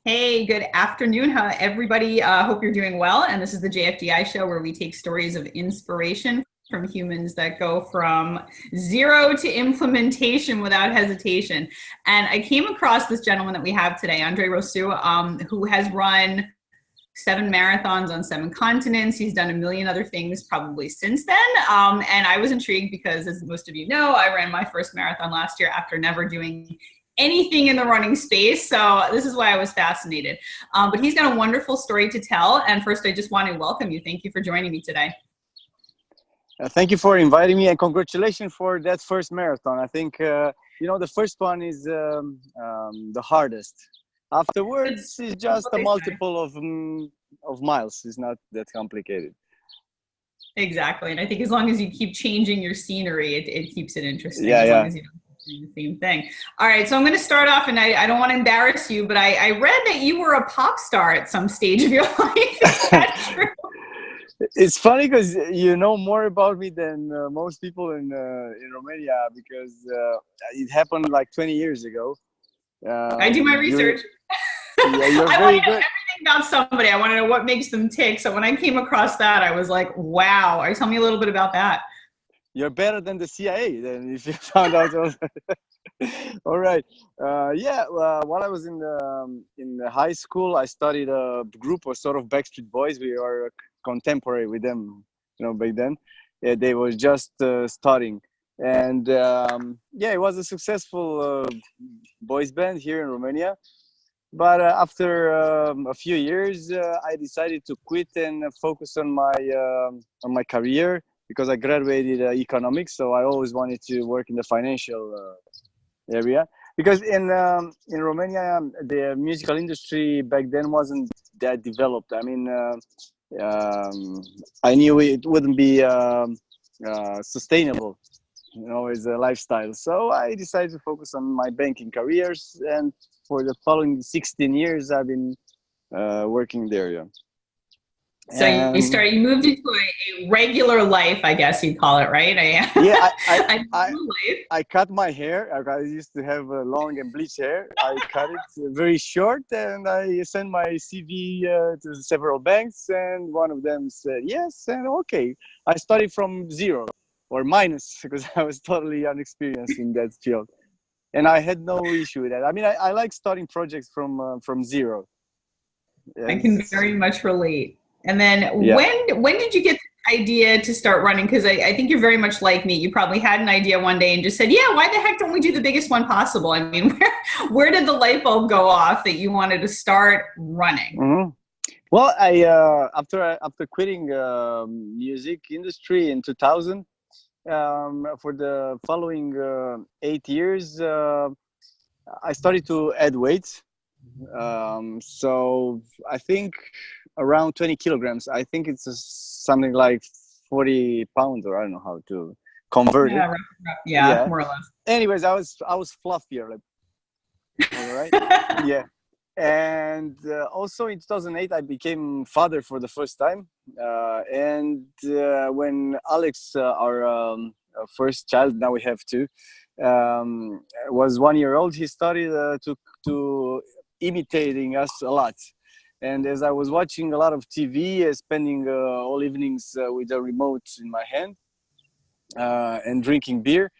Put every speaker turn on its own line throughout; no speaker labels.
Hey, good afternoon, how everybody. Hope you're doing well. And this is the JFDI show where we take stories of inspiration from humans that go from zero to implementation without hesitation. And I came across this gentleman that we have today, Andrei Rosu, who has run 7 marathons on 7 continents. He's done a million other things probably since then. And I was intrigued because, as most of you know, I ran my first marathon last year after never doing anything in the running space. So this is why I was fascinated. But he's got a wonderful story to tell. And first, I just want to welcome you. Thank you for joining me today.
Thank you for inviting me, and congratulations for that first marathon. I think, the first one is the hardest. Afterwards, it's just a multiple of miles. It's not that complicated.
Exactly. And I think as long as you keep changing your scenery, it keeps it interesting.
Yeah,
as
yeah.
long as you don't do the same thing. All right. So I'm going to start off, and I don't want to embarrass you, but I read that you were a pop star at some stage of your life. Is that true?
It's funny because you know more about me than most people in Romania, because it happened like 20 years ago.
I do my research.
Yeah, you're
I
very
want to know
good.
everything about somebody. I want to know what makes them tick. So when I came across that, I was like, wow. Tell me a little bit about that.
You're better than the CIA then, if you found out all that. All right. While I was in the high school, I studied a group of sort of Backstreet Boys. We are contemporary with them, back then. Yeah, they were just starting. And it was a successful boys band here in Romania. But after a few years, I decided to quit and focus on my career, because I graduated economics. So I always wanted to work in the financial area, because in Romania, the musical industry back then wasn't that developed. I mean, I knew it wouldn't be sustainable, as a lifestyle. So I decided to focus on my banking careers, and for the following 16 years, I've been working there. Yeah.
So you moved into a regular life, I guess you'd call it, right?
I cut my hair. I used to have long and bleached hair. I cut it very short, and I sent my CV to several banks, and one of them said yes, and okay. I started from zero or minus, because I was totally unexperienced in that field, and I had no issue with that. I mean, I like starting projects from zero.
I can very much relate. And then
Yeah.
when did you get the idea to start running? Because I think you're very much like me. You probably had an idea one day and just said, yeah, why the heck don't we do the biggest one possible? I mean, where did the light bulb go off that you wanted to start running?
Mm-hmm. Well, I after quitting music industry in 2000, for the following 8 years, I started to add weight. So I think around 20 kilograms. I think it's something like 40 pounds, or I don't know how to convert it.
Yeah, more or less.
Anyways, I was fluffier, like, all right. Yeah. And also in 2008, I became father for the first time. And when Alex, our first child, now we have two, was 1 year old, he started to imitating us a lot. And as I was watching a lot of TV, spending all evenings with a remote in my hand and drinking beer,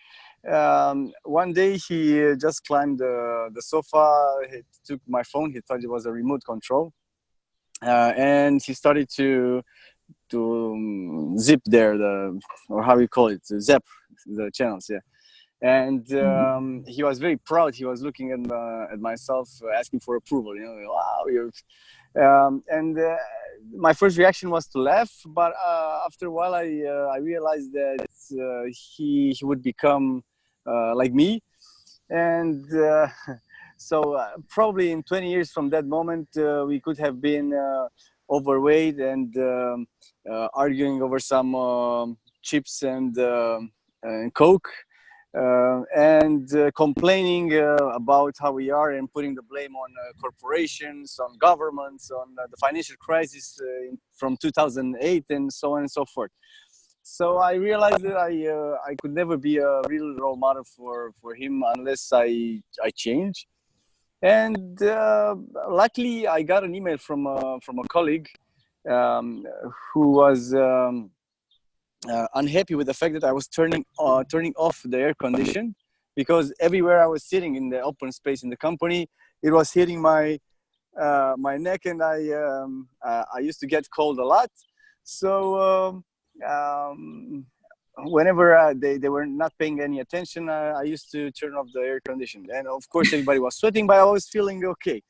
one day he just climbed the sofa. He took my phone. He thought it was a remote control, and he started to zip there, or how you call it, zap the channels. Yeah. And he was very proud. He was looking at myself, asking for approval. Wow, you're. My first reaction was to laugh, but after a while, I realized that he would become like me, and so probably in 20 years from that moment, we could have been overweight and arguing over some chips and Coke. And complaining about how we are, and putting the blame on corporations, on governments, on the financial crisis from 2008, and so on and so forth. So I realized that I could never be a real role model for him unless I change. And luckily, I got an email from a colleague um, who was unhappy with the fact that I was turning off the air condition, because everywhere I was sitting in the open space in the company, it was hitting my neck, and I used to get cold a lot. So whenever they were not paying any attention, I used to turn off the air condition. And of course, everybody was sweating, but I was feeling okay.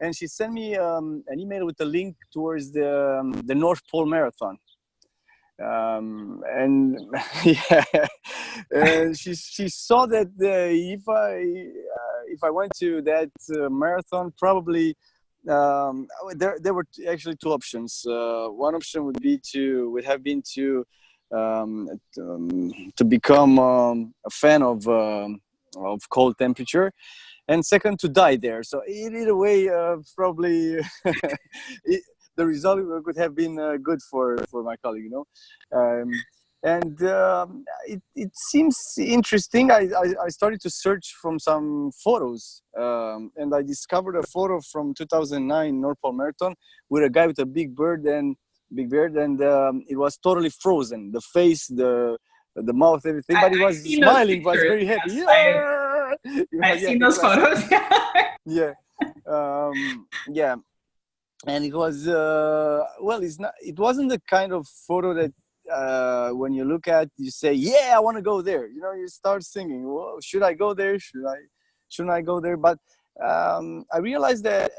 And she sent me an email with a link towards the North Pole Marathon. And yeah, she saw that if I went to that marathon, probably there were actually two options. One option would have been to become a fan of cold temperature, and second, to die there. So either way, probably the result could have been good for my colleague, and it seems interesting. I started to search from some photos, and I discovered a photo from 2009 North Pole Marathon with a guy with a big beard, and it was totally frozen. The face, the mouth, everything, but he was smiling, was very happy.
Yes, I've seen those photos.
Yeah, yeah. And it was it wasn't the kind of photo that when you look at, you say, yeah, I want to go there. You start thinking, well, should I go there? Shouldn't I go there? But I realized that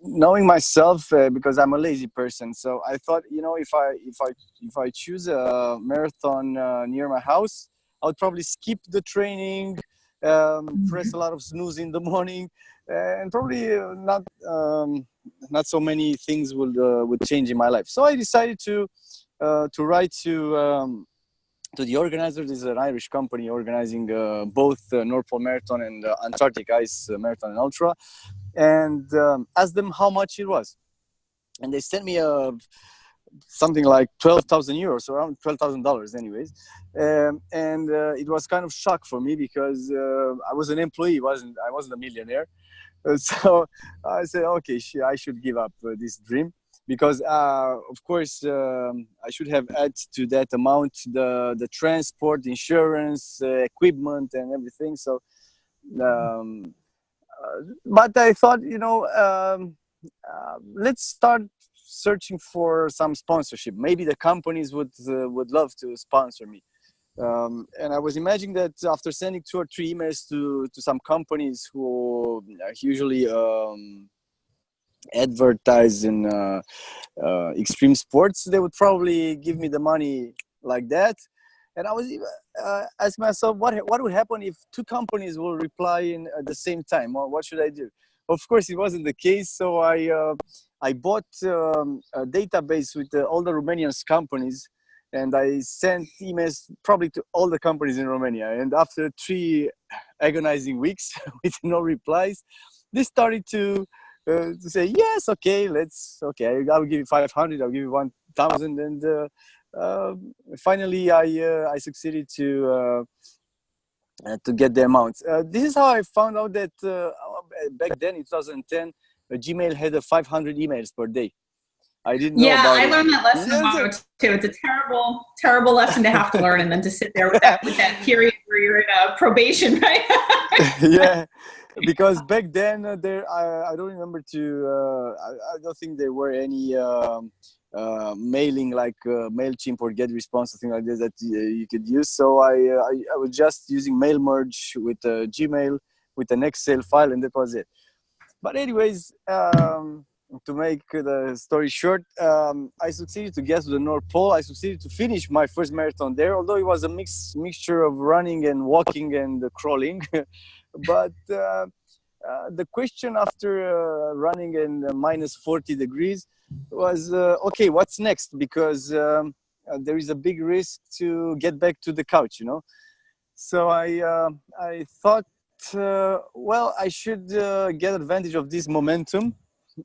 knowing myself, because I'm a lazy person, so I thought, if I choose a marathon near my house, I would probably skip the training, press a lot of snooze in the morning, and probably not so many things would change in my life. So I decided to write to the organizer. This is an Irish company organizing both North Pole Marathon and Antarctic Ice Marathon and Ultra, and asked them how much it was. And they sent me something like 12,000 euros, around $12,000 anyways. And it was kind of shock for me, because I was an employee, I wasn't a millionaire. So I said, okay, I should give up this dream, because of course I should have added to that amount the transport, insurance, equipment, and everything. So but I thought, let's start searching for some sponsorship. Maybe the companies would love to sponsor me. And I was imagining that after sending 2 or 3 emails to some companies who usually advertise in extreme sports, they would probably give me the money like that. And I was asking myself, what would happen if 2 companies will reply at the same time? Or what should I do? Of course, it wasn't the case. So I bought a database with all the Romanian companies, and I sent emails probably to all the companies in Romania. And after 3 agonizing weeks with no replies, they started to say, yes, okay, I'll give you 500, I'll give you 1,000, and finally I succeeded to get the amounts. This is how I found out that back then in 2010, Gmail had 500 emails per day. I didn't know about it.
Yeah, I learned that lesson in moto too. It's a terrible, terrible lesson to have to learn, and then to sit there with that period where you're in probation, right?
Yeah, because back then I don't remember I don't think there were any mailing like MailChimp or GetResponse, something like this that you could use. So I was just using mail merge with Gmail with an Excel file, and that was it. But anyways, to make the story short, I succeeded to get to the North Pole. I succeeded to finish my first marathon there, although it was a mixture of running and walking and crawling. But the question after running in minus 40 degrees was, okay, what's next? Because there is a big risk to get back to the couch, So I thought, well, I should get advantage of this momentum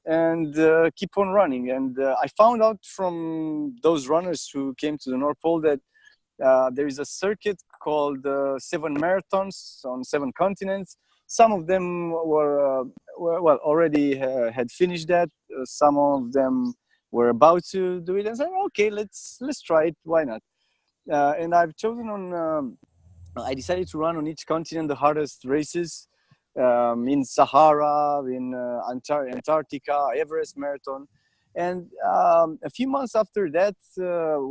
and keep on running. And I found out from those runners who came to the North Pole that there is a circuit called 7 marathons on 7 continents. Some of them were already had finished that. Some of them were about to do it, and said, "Okay, let's try it. Why not?" And I've chosen on. I decided to run on each continent the hardest races, in Sahara, in Antarctica, Everest Marathon. And a few months after that,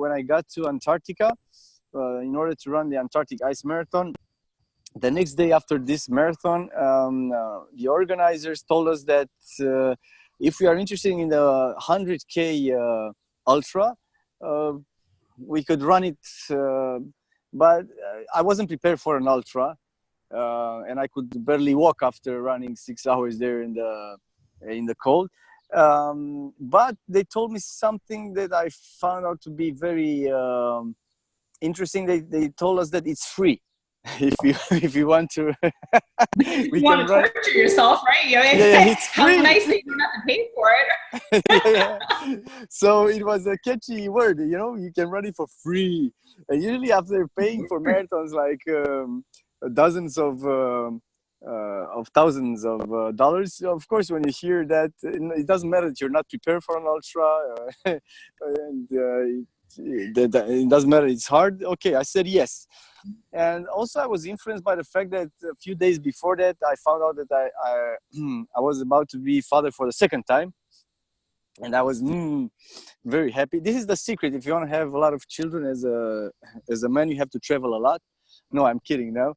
when I got to Antarctica, in order to run the Antarctic Ice Marathon, the next day after this marathon, the organizers told us that if we are interested in the 100K ultra, we could run it. But I wasn't prepared for an ultra, and I could barely walk after running 6 hours there in the cold. But they told me something that I found out to be very interesting. They told us that it's free. If you want to,
we you want to torture yourself, right?
It's free.
How nice that you don't have to pay for it.
Yeah. So it was a catchy word, you can run it for free. And usually after paying for marathons like dozens of thousands of dollars, of course, when you hear that, it doesn't matter that you're not prepared for an ultra, and it doesn't matter, it's hard. Okay, I said yes. And also I was influenced by the fact that a few days before that, I found out that I was about to be father for the second time. And I was very happy. This is the secret. If you want to have a lot of children as a man, you have to travel a lot. No, I'm kidding now.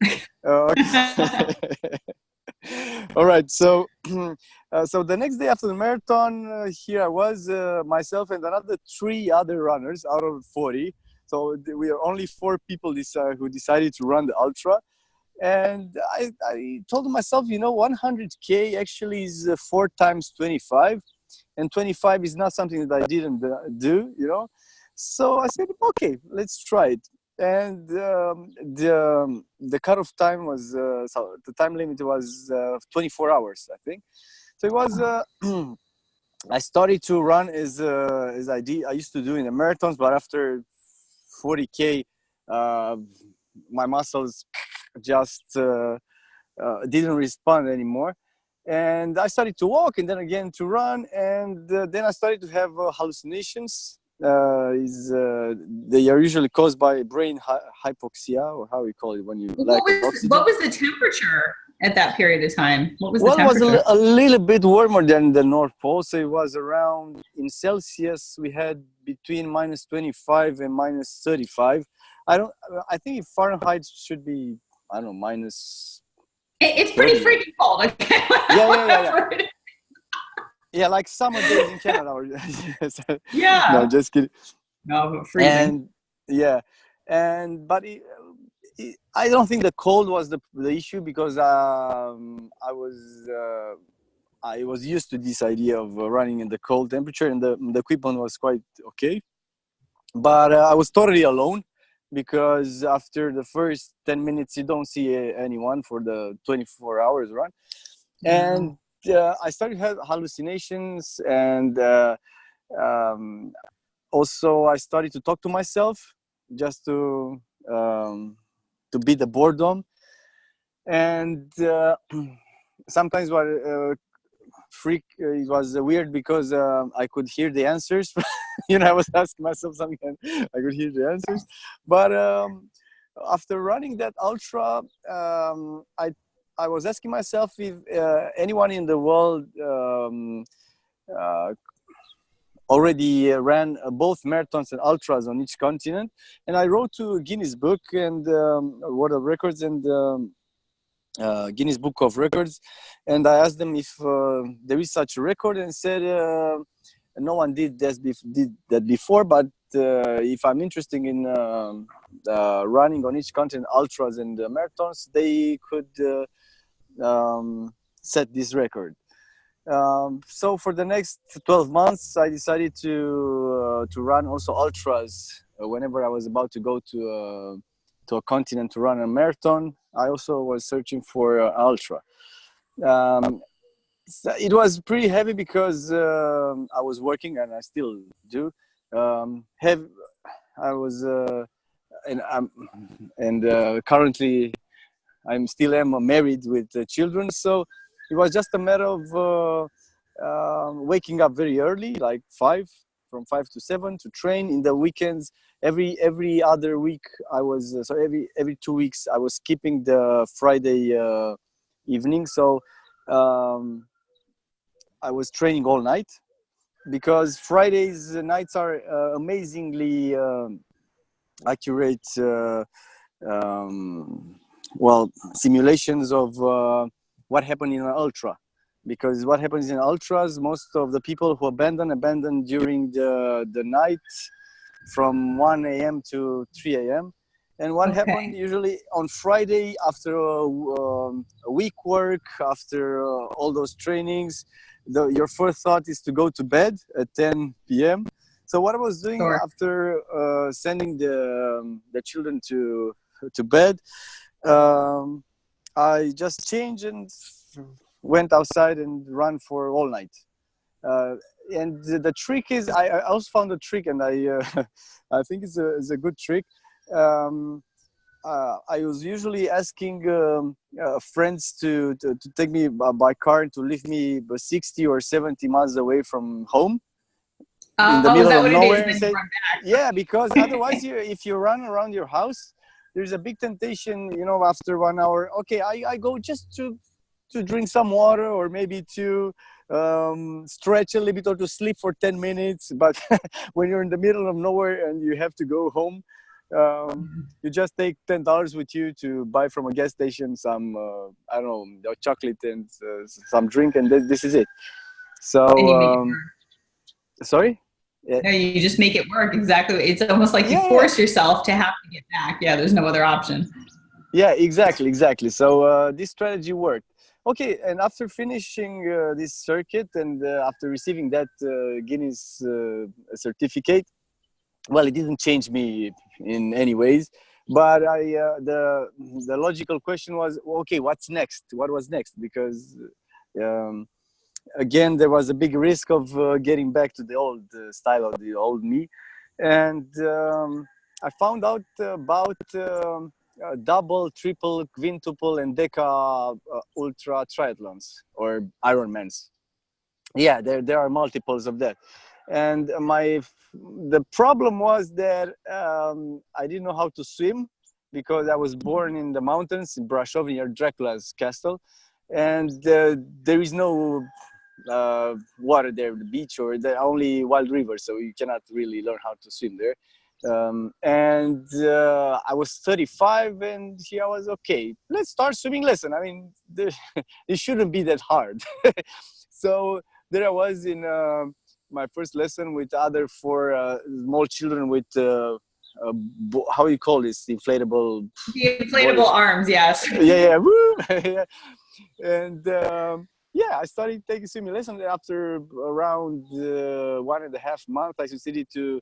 All right. So the next day after the marathon, here I was, myself and another 3 other runners out of 40. So we are only 4 people who decided to run the ultra. And I told myself, 100K actually is 4 times 25. And 25 is not something that I didn't do, So I said, okay, let's try it. And the cutoff time was, so the time limit was 24 hours, I think. So it was, I started to run as I used to do in the marathons, but after 40K, my muscles just didn't respond anymore. And I started to walk and then again to run. And then I started to have hallucinations. They are usually caused by brain hypoxia, or how we call it when you lack of oxygen.
What was the temperature at that period of time? What was the
temperature?
Well,
it was a little bit warmer than the North Pole. So it was around, in Celsius, we had between -25 and -35. I think Fahrenheit should be, I don't know, minus.
It's pretty freaking cold. Okay.
Yeah. Yeah, like summer days in Canada.
Yeah.
No, just kidding.
No, freezing.
And but I don't think the cold was the issue, because I was used to this idea of running in the cold temperature, and the equipment was quite okay. But I was totally alone, because after the first 10 minutes, you don't see anyone for the 24 hours run. And I started to have hallucinations, and also I started to talk to myself just to beat the boredom. And sometimes it was weird, because I could hear the answers. I was asking myself something and I could hear the answers. But after running that ultra, I was asking myself if anyone in the world already ran both marathons and ultras on each continent. And I wrote to Guinness Book and World of Records and Guinness Book of Records, and I asked them if there is such a record, and said no one did that before, but if I'm interested in running on each continent ultras and marathons, they could set this record. So for the next 12 months, I decided to run also ultras whenever I was about to go to a continent to run a marathon. I also was searching for ultra. It was pretty heavy, because I was working, and I still do. I was and currently I'm still am married with children, so it was just a matter of waking up very early, like from 5 to 7, to train. In the weekends, every other week I was so every 2 weeks I was skipping the Friday evening. So I was training all night, because Fridays nights are amazingly accurate simulations of what happened in an ultra. Because what happens in ultras, most of the people who abandon during the night from 1 a.m. to 3 a.m. And what happened usually on Friday, after a week work, after all those trainings, your first thought is to go to bed at 10 p.m. So what I was doing after sending the children to bed, I just changed and went outside and ran for all night. And the trick is, I also found a trick, and I I think it's a good trick. I was usually asking friends to take me by car and to leave me 60 or 70 miles away from home, in the middle of nowhere. And say, yeah, because otherwise, if you run around your house, there's a big temptation, after 1 hour. Okay, I go just to drink some water, or maybe to stretch a little bit, or to sleep for 10 minutes. But when you're in the middle of nowhere and you have to go home, you just take $10 with you to buy from a gas station some, I don't know, chocolate and some drink, and this is it. So, sorry?
No, you just make it work. Exactly. It's almost like you force yourself to have to get back. Yeah, there's no other option.
Yeah, exactly. So this strategy worked. Okay, and after finishing this circuit, and after receiving that Guinness certificate, well, it didn't change me in any ways, but the logical question was, okay, what's next? What was next? Because again, there was a big risk of getting back to the old style of the old me, and I found out about double, triple, quintuple, and deca ultra triathlons, or Ironmans. Yeah, there are multiples of that. And the problem was that I didn't know how to swim, because I was born in the mountains in Brasov, near Dracula's castle, and there is no water there, the beach, or the only wild river, so you cannot really learn how to swim there. And I was 35, and here I was, okay, let's start swimming lesson. I mean, it shouldn't be that hard. So there I was in my first lesson with other 4 small children with how you call this, inflatable?
The inflatable arms, yes.
Yeah. Woo! And I started taking swimming lessons. After around 1.5 months, I succeeded to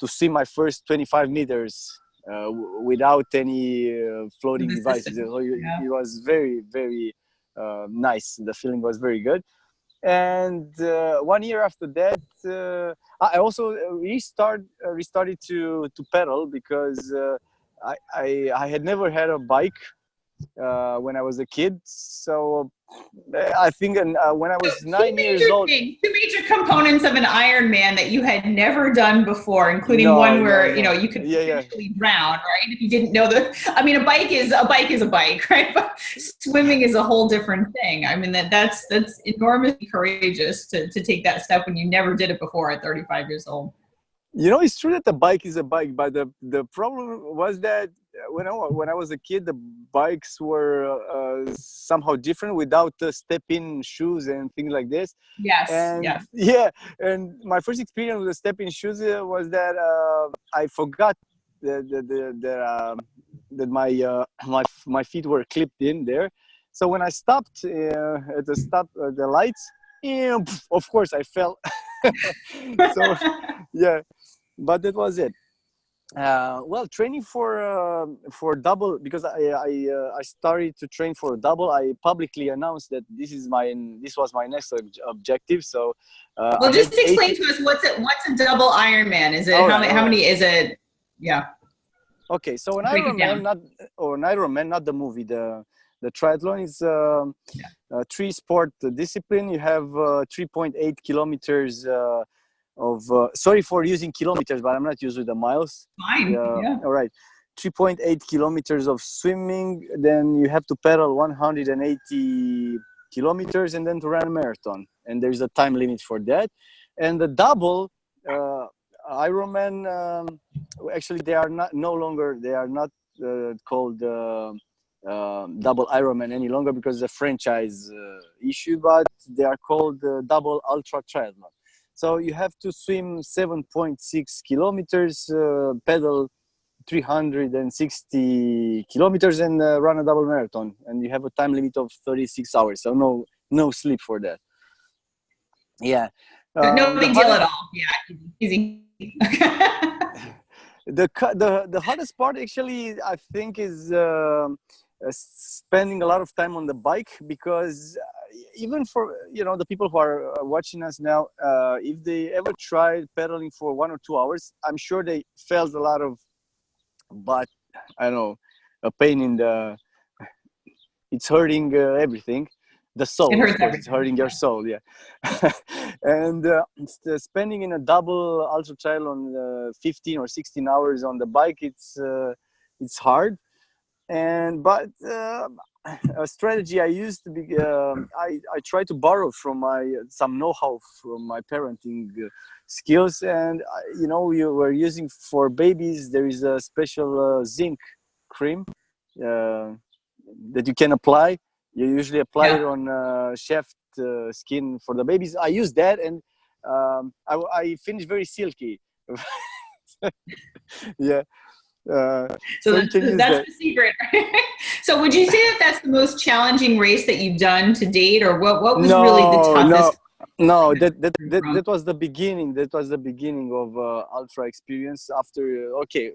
swim my first 25 meters without any floating devices. So it was very, very nice. The feeling was very good. And 1 year after that, I also restarted to pedal, because I had never had a bike when I was a kid. So I think when I was 9 years old.
2 major components of an Ironman that you had never done before, including one where you could potentially drown, right? If you didn't know I mean, a bike is a bike, right? But swimming is a whole different thing. I mean, that's enormously courageous to take that step when you never did it before at 35 years old.
It's true that the bike is a bike, but the problem was that when I was a kid, the bikes were somehow different, without step-in shoes and things like this.
Yes.
Yeah, and my first experience with the step-in shoes was that I forgot that my feet were clipped in there. So when I stopped at the lights, of course I fell. So yeah. But that was it. Well, training for double, because I started to train for double. I publicly announced that this was my next objective. So
well, just explain to us what's a double Ironman. Is it how many is it? Yeah.
Okay, so
Break it down.
an Ironman, not the movie. The triathlon is
Yeah.
a three sport discipline. You have 3.8 kilometers of. Sorry for using kilometers, but I'm not used with the miles.
Fine. Yeah.
All right. 3.8 kilometers of swimming. Then you have to pedal 180 kilometers, and then to run a marathon. And there's a time limit for that. And the double Ironman. Actually, they are not no longer. They are not called double Ironman any longer because the franchise issue. But they are called double ultra triathlon. So you have to swim 7.6 kilometers, pedal 360 kilometers, and run a double marathon. And you have a time limit of 36 hours. So no sleep for that. Yeah.
No
The
big deal at
hardest
all. Yeah. Easy.
the hardest part actually I think is spending a lot of time on the bike, because even for the people who are watching us now, if they ever tried pedaling for 1 or 2 hours, I'm sure they felt a lot of, but I don't know, a pain in the, it's hurting everything, the
It
soul, of
hurts
course, it's
everything.
hurting your soul, yeah. And spending in a double ultra trail on 15 or 16 hours on the bike, it's hard. And but a strategy I used to be, I try to borrow from my some know-how from my parenting skills. And you were using for babies, there is a special zinc cream that you can apply. You usually apply it
Yeah.
on shaft skin for the babies. I use that, and I finish very silky. Yeah.
So
So you can use
that's
that.
the secret. So would you say that that's the most challenging race that you've done to date, or what was really the
No, no,
toughest
no. That
from?
was the beginning. That was the beginning of ultra experience. After okay,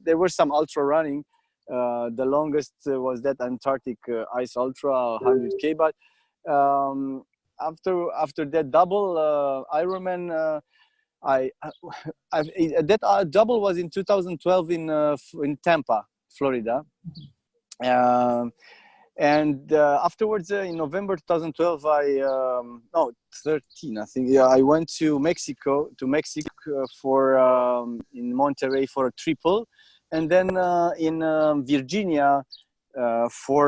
there were some ultra running. The longest was that Antarctic ice ultra 100K. But after that double Ironman, that double was in 2012 in Tampa, Florida. Um, and afterwards in November 2012, no, 13 I think, yeah, I went to Mexico for in Monterrey for a triple, and then in Virginia for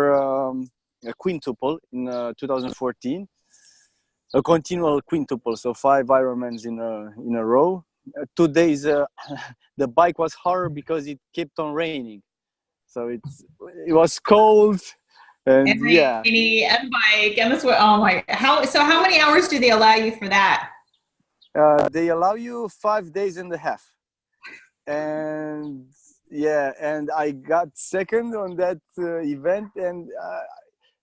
a quintuple in 2014, a continual quintuple, so 5 Ironmans in a row. 2 days the bike was hard because it kept on raining, so it was cold.
And
And yeah,
rainy and bike and this what oh my how many hours do they allow you for that?
they allow you 5 days and a half. And yeah, and I got second on that event, and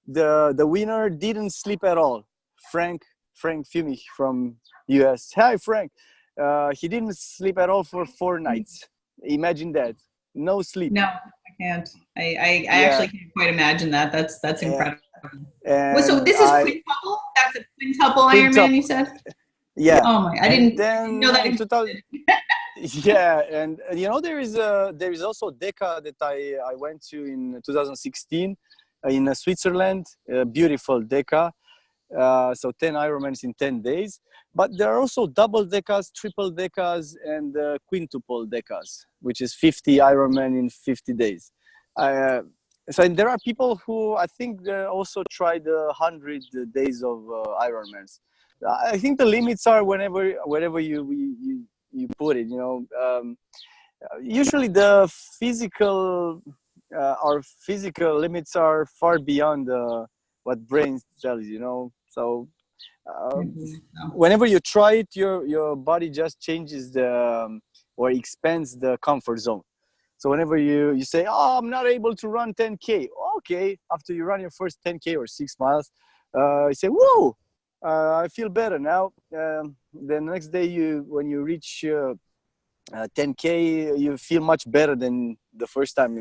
the winner didn't sleep at all. Frank Fumich from US. Hi, Frank. He didn't sleep at all for 4 nights. Imagine that. No sleep.
No, I can't. I
Yeah.
actually can't quite imagine that. That's
Uh,
incredible. Well, so
and
this is
I
quintuple? That's a quintuple Ironman,
quintuple.
you said?
Yeah.
Oh my,
And
I didn't know
then
that
in 2000,
existed.
yeah, and there is also Deca that I went to in 2016 in Switzerland. Beautiful Deca. So 10 Ironmans in 10 days. But there are also double decas, triple decas, and quintuple decas, which is 50 Ironman in 50 days. So and there are people who I think also tried 100 days of Ironmans. I think the limits are wherever you put it. Usually the physical our physical limits are far beyond what brain tells so
I
uh,
believe so.
whenever you try it, your body just changes the or expands the comfort zone. So whenever you say, oh, I'm not able to run 10K, okay, after you run your first 10K or 6 miles, you say, whoa, I feel better now. The next day when you reach 10K, you feel much better than the first time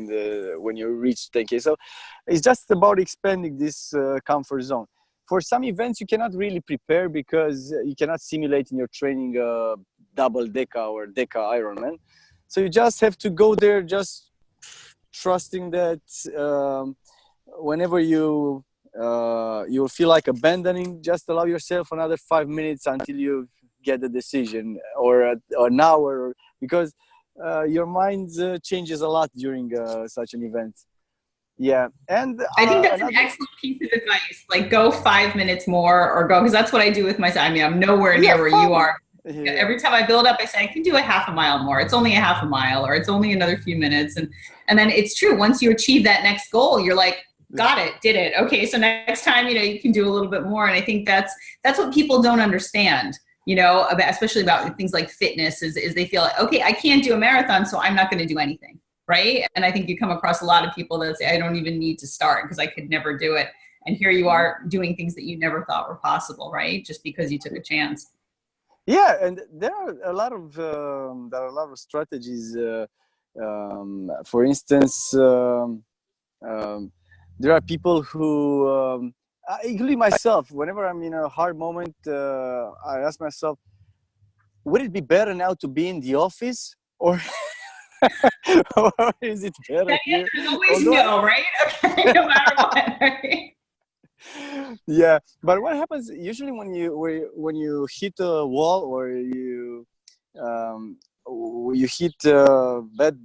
when you reach 10K. So it's just about expanding this comfort zone. For some events, you cannot really prepare because you cannot simulate in your training double Deca or Deca Ironman. So you just have to go there, just trusting that whenever you'll feel like abandoning, just allow yourself another 5 minutes until you get the decision, or an hour, because your mind changes a lot during such an event. Yeah. And
I think that's an
another,
excellent piece of advice. Like, go 5 minutes more, or go, because that's what I do with myself. I mean, I'm nowhere
yeah,
near where you
fun.
are.
Yeah.
Every time I build up, I say I can do a half a mile more. It's only a half a mile, or it's only another few minutes, and then it's true. Once you achieve that next goal, you're like, got it, did it. Okay, so next time, you can do a little bit more. And I think that's what people don't understand. Especially about things like fitness, is they feel like, okay, I can't do a marathon, so I'm not going to do anything. Right. And I think you come across a lot of people that say, I don't even need to start because I could never do it. And here you are doing things that you never thought were possible, right? Just because you took a chance.
Yeah, and there are a lot of strategies. For instance, there are people who, including myself, whenever I'm in a hard moment, I ask myself, would it be better now to be in the office, or or is it better here?
There's always
Although
no, right? Okay, no matter what. Right?
yeah, but what happens usually when you hit a wall, or um, you hit a bad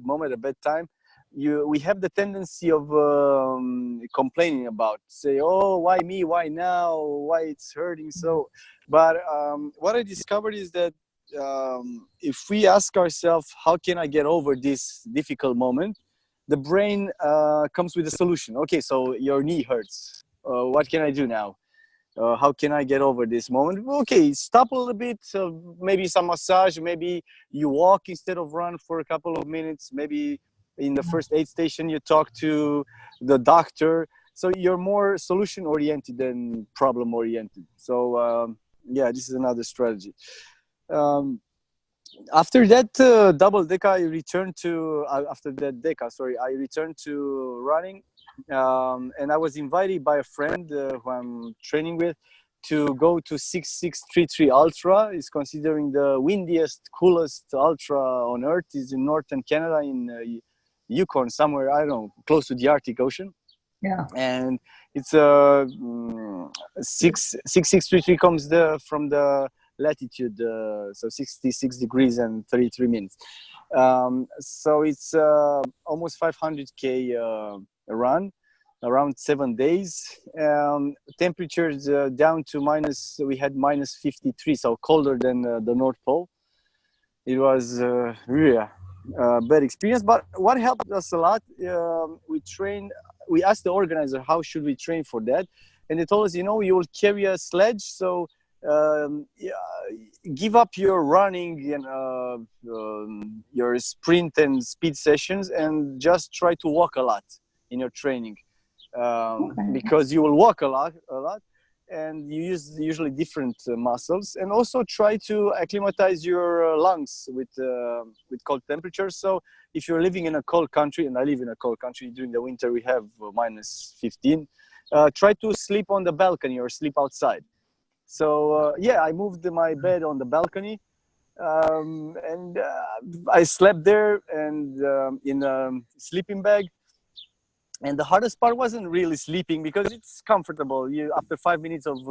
moment, a bad time, we have the tendency of complaining about, say, oh, why me, why now, why it's hurting so. But what I discovered is that if we ask ourselves, how can I get over this difficult moment, the brain comes with a solution. Okay, so your knee hurts, what can I do now? How can I get over this moment? Okay, stop a little bit, maybe some massage, maybe you walk instead of run for a couple of minutes, maybe in the first aid station you talk to the doctor. So you're more solution oriented than problem oriented. So yeah, this is another strategy. After that double deca, I returned to after that deca, sorry, I returned to running, and I was invited by a friend who I'm training with to go to 6633 Ultra. It's considering the windiest, coolest ultra on Earth. Is in northern Canada, in Yukon, somewhere, I don't know, close to the Arctic Ocean.
Yeah.
And it's 6633 comes from the latitude, so 66 degrees and 33 minutes. So it's almost 500k run, around 7 days. Temperatures down to we had minus 53, so colder than the North Pole. It was really a bad experience, but what helped us a lot, we asked the organizer, how should we train for that? And they told us, you will carry a sledge, so give up your running and your sprint and speed sessions, and just try to walk a lot in your training, because you will walk a lot, and you use usually different muscles, and also try to acclimatize your lungs with cold temperatures. So if you're living in a cold country, and I live in a cold country, during the winter we have minus 15, try to sleep on the balcony or sleep outside. So yeah, I moved my bed on the balcony, and I slept there, and in a sleeping bag. And the hardest part wasn't really sleeping, because it's comfortable. After 5 minutes of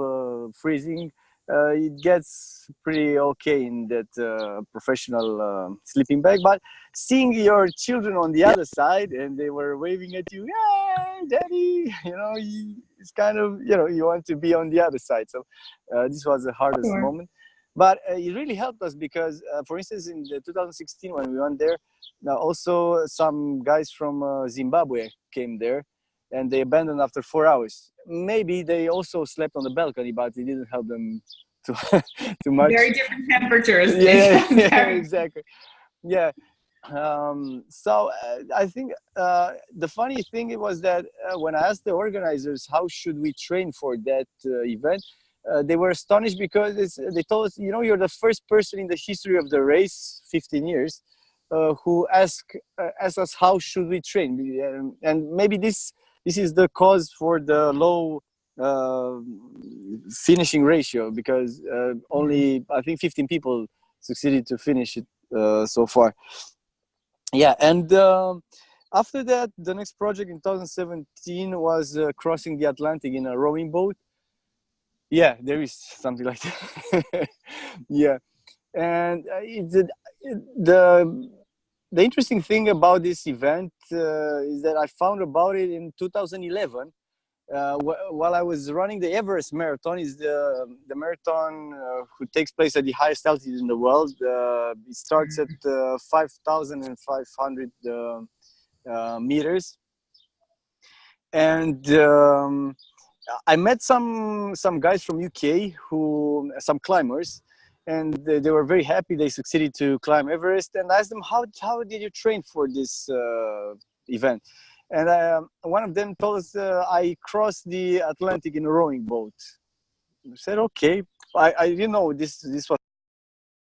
freezing, it gets pretty okay in that professional sleeping bag. But seeing your children on the other side, and they were waving at you, "Hey, Daddy!" It's kind of, you want to be on the other side. So this was the hardest moment. But it really helped us, because, for instance, in 2016 when we went there, also some guys from Zimbabwe came there, and they abandoned after 4 hours. Maybe they also slept on the balcony, but it didn't help them too much.
Very different temperatures.
Yeah, exactly. Yeah. So I think the funny thing was that when I asked the organizers, how should we train for that event, they were astonished, because they told us, you're the first person in the history of the race, 15 years, who asked us how should we train. And maybe this is the cause for the low finishing ratio, because only, I think, 15 people succeeded to finish it so far. Yeah, and After that, the next project in 2017 was crossing the Atlantic in a rowing boat. Yeah, there is something like that. Yeah, and the interesting thing about this event is that I found about it in 2011 while I was running the Everest Marathon. Is the marathon who takes place at the highest altitude in the world. It starts at 5,500 meters, and I met some guys from UK who some climbers, and they were very happy they succeeded to climb Everest. And I asked them, how did you train for this event? And one of them told us, I crossed the Atlantic in a rowing boat. I said, okay. I didn't know this was